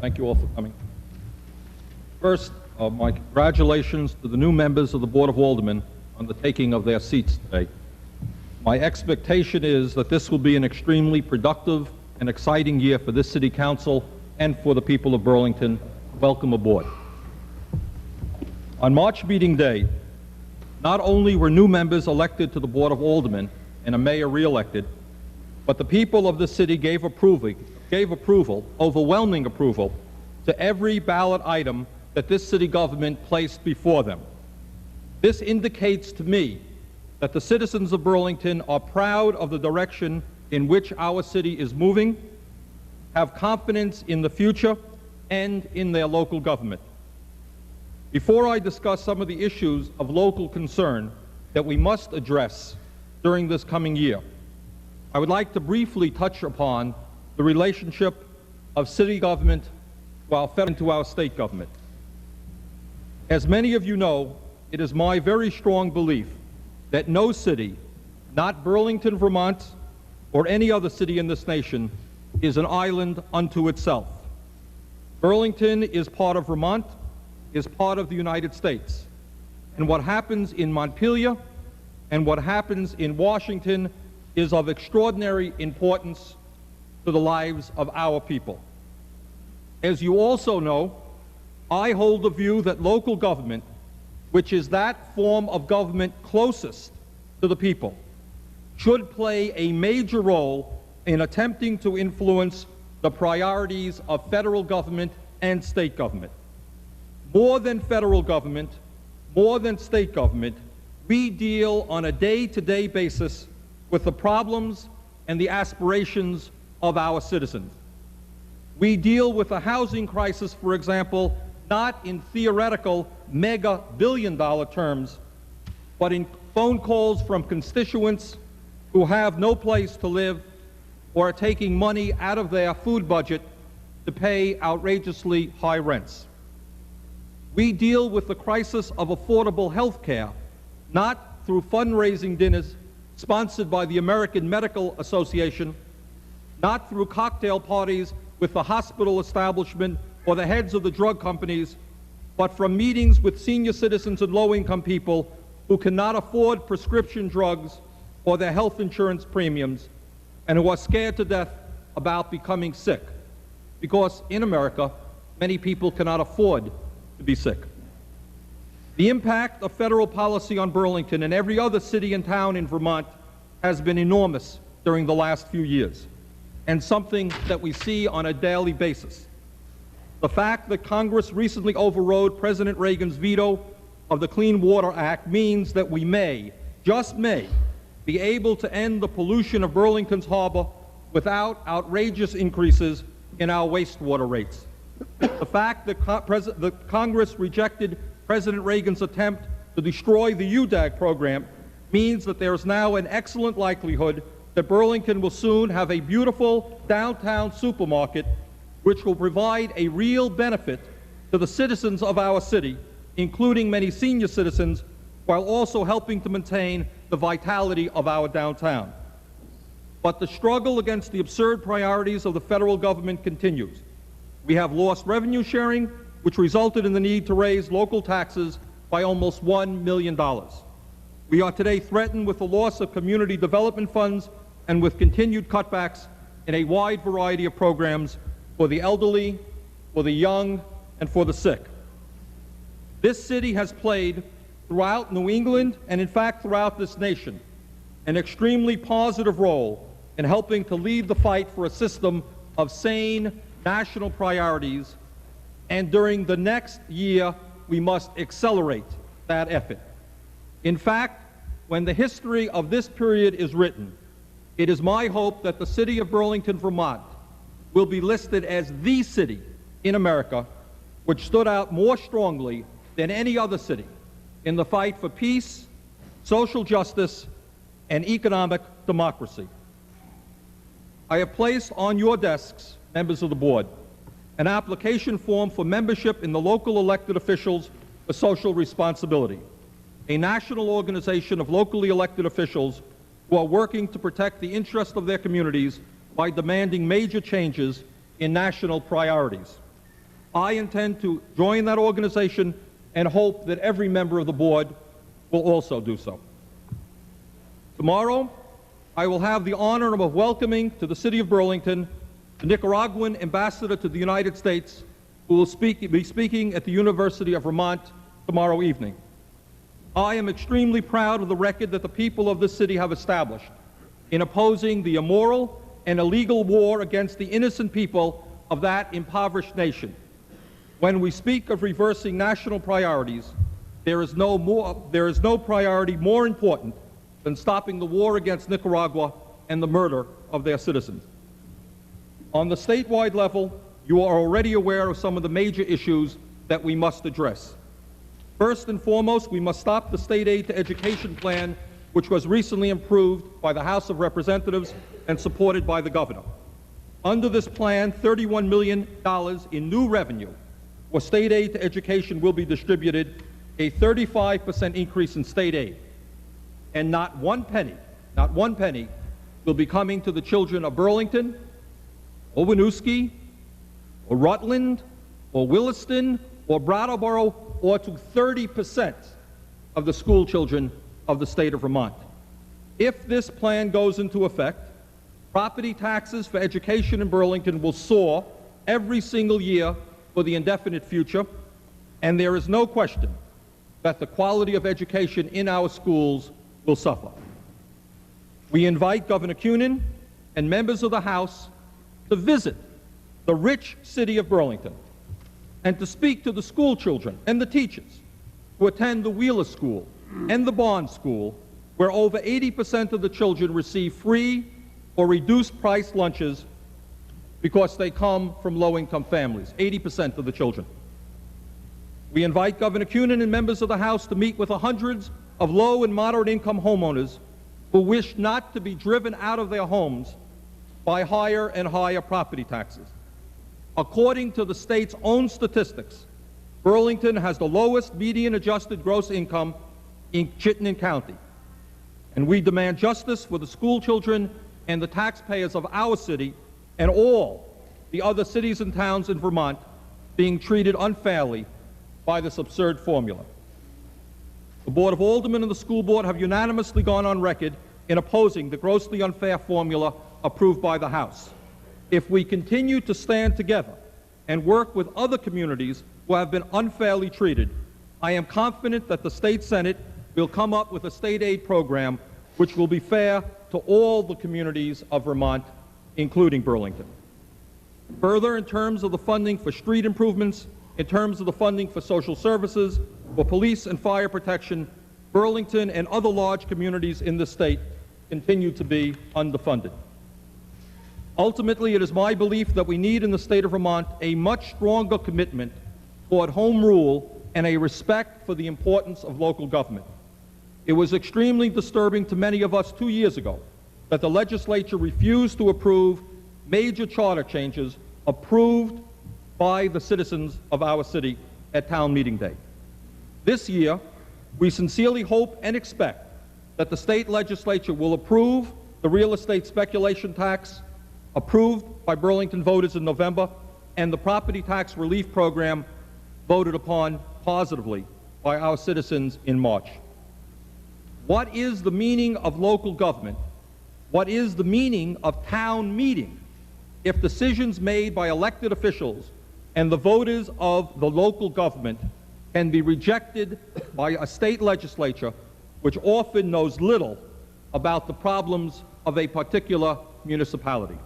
Thank you all for coming. First, my congratulations to the new members of the Board of Aldermen on the taking of their seats today. My expectation is that this will be an extremely productive and exciting year for this City Council and for the people of Burlington. Welcome aboard. On March meeting day, not only were new members elected to the Board of Aldermen and a mayor re-elected, but the people of the city gave approval, overwhelming approval, to every ballot item that this city government placed before them. This indicates to me that the citizens of Burlington are proud of the direction in which our city is moving, have confidence in the future, and in their local government. Before I discuss some of the issues of local concern that we must address during this coming year, I would like to briefly touch upon the relationship of city government to our state government. As many of you know, it is my very strong belief that no city, not Burlington, Vermont, or any other city in this nation, is an island unto itself. Burlington is part of Vermont, is part of the United States. And what happens in Montpelier and what happens in Washington is of extraordinary importance to the lives of our people. As you also know, I hold the view that local government, which is that form of government closest to the people, should play a major role in attempting to influence the priorities of federal government and state government. More than federal government, more than state government, we deal on a day-to-day basis with the problems and the aspirations of our citizens. We deal with a housing crisis, for example, not in theoretical mega billion-dollar terms, but in phone calls from constituents who have no place to live or are taking money out of their food budget to pay outrageously high rents. We deal with the crisis of affordable health care, not through fundraising dinners sponsored by the American Medical Association, not through cocktail parties with the hospital establishment or the heads of the drug companies, but from meetings with senior citizens and low-income people who cannot afford prescription drugs or their health insurance premiums and who are scared to death about becoming sick, because in America, many people cannot afford to be sick. The impact of federal policy on Burlington and every other city and town in Vermont has been enormous during the last few years, and something that we see on a daily basis. The fact that Congress recently overrode President Reagan's veto of the Clean Water Act means that we may, just may, be able to end the pollution of Burlington's harbor without outrageous increases in our wastewater rates. The fact that Congress rejected President Reagan's attempt to destroy the UDAG program means that there is now an excellent likelihood that Burlington will soon have a beautiful downtown supermarket which will provide a real benefit to the citizens of our city, including many senior citizens, while also helping to maintain the vitality of our downtown. But the struggle against the absurd priorities of the federal government continues. We have lost revenue sharing, which resulted in the need to raise local taxes by almost $1 million. We are today threatened with the loss of community development funds and with continued cutbacks in a wide variety of programs for the elderly, for the young, and for the sick. This city has played throughout New England, and in fact throughout this nation, an extremely positive role in helping to lead the fight for a system of sane national priorities, and during the next year, we must accelerate that effort. In fact, when the history of this period is written, it is my hope that the city of Burlington, Vermont, will be listed as the city in America which stood out more strongly than any other city in the fight for peace, social justice, and economic democracy. I have placed on your desks, members of the board, an application form for membership in the local elected officials for social responsibility, a national organization of locally elected officials who are working to protect the interests of their communities by demanding major changes in national priorities. I intend to join that organization and hope that every member of the board will also do so. Tomorrow, I will have the honor of welcoming to the city of Burlington the Nicaraguan ambassador to the United States, who will be speaking at the University of Vermont tomorrow evening. I am extremely proud of the record that the people of this city have established in opposing the immoral and illegal war against the innocent people of that impoverished nation. When we speak of reversing national priorities, there is no priority more important than stopping the war against Nicaragua and the murder of their citizens. On the statewide level, you are already aware of some of the major issues that we must address. First and foremost, we must stop the state aid to education plan, which was recently approved by the House of Representatives and supported by the governor. Under this plan, $31 million in new revenue for state aid to education will be distributed, a 35% increase in state aid. And not one penny will be coming to the children of Burlington, or Winooski, or Rutland, or Williston, or Brattleboro, or to 30% of the school children of the state of Vermont. If this plan goes into effect, property taxes for education in Burlington will soar every single year for the indefinite future, and there is no question that the quality of education in our schools will suffer. We invite Governor Kunin and members of the House to visit the rich city of Burlington and to speak to the school children and the teachers who attend the Wheeler School and the Bond School, where over 80% of the children receive free or reduced price lunches because they come from low-income families, 80% of the children. We invite Governor Kunin and members of the House to meet with the hundreds of low and moderate income homeowners who wish not to be driven out of their homes by higher and higher property taxes. According to the state's own statistics, Burlington has the lowest median adjusted gross income in Chittenden County. And we demand justice for the school children and the taxpayers of our city and all the other cities and towns in Vermont being treated unfairly by this absurd formula. The Board of Aldermen and the School Board have unanimously gone on record in opposing the grossly unfair formula approved by the House. If we continue to stand together and work with other communities who have been unfairly treated, I am confident that the State Senate will come up with a state aid program which will be fair to all the communities of Vermont, including Burlington. Further, in terms of the funding for street improvements, in terms of the funding for social services, for police and fire protection, Burlington and other large communities in the state continue to be underfunded. Ultimately, it is my belief that we need in the state of Vermont a much stronger commitment toward home rule and a respect for the importance of local government. It was extremely disturbing to many of us 2 years ago that the legislature refused to approve major charter changes approved by the citizens of our city at town meeting day. This year, we sincerely hope and expect that the state legislature will approve the real estate speculation tax approved by Burlington voters in November and the property tax relief program voted upon positively by our citizens in March. What is the meaning of local government? What is the meaning of town meeting if decisions made by elected officials and the voters of the local government can be rejected by a state legislature which often knows little about the problems of a particular municipality?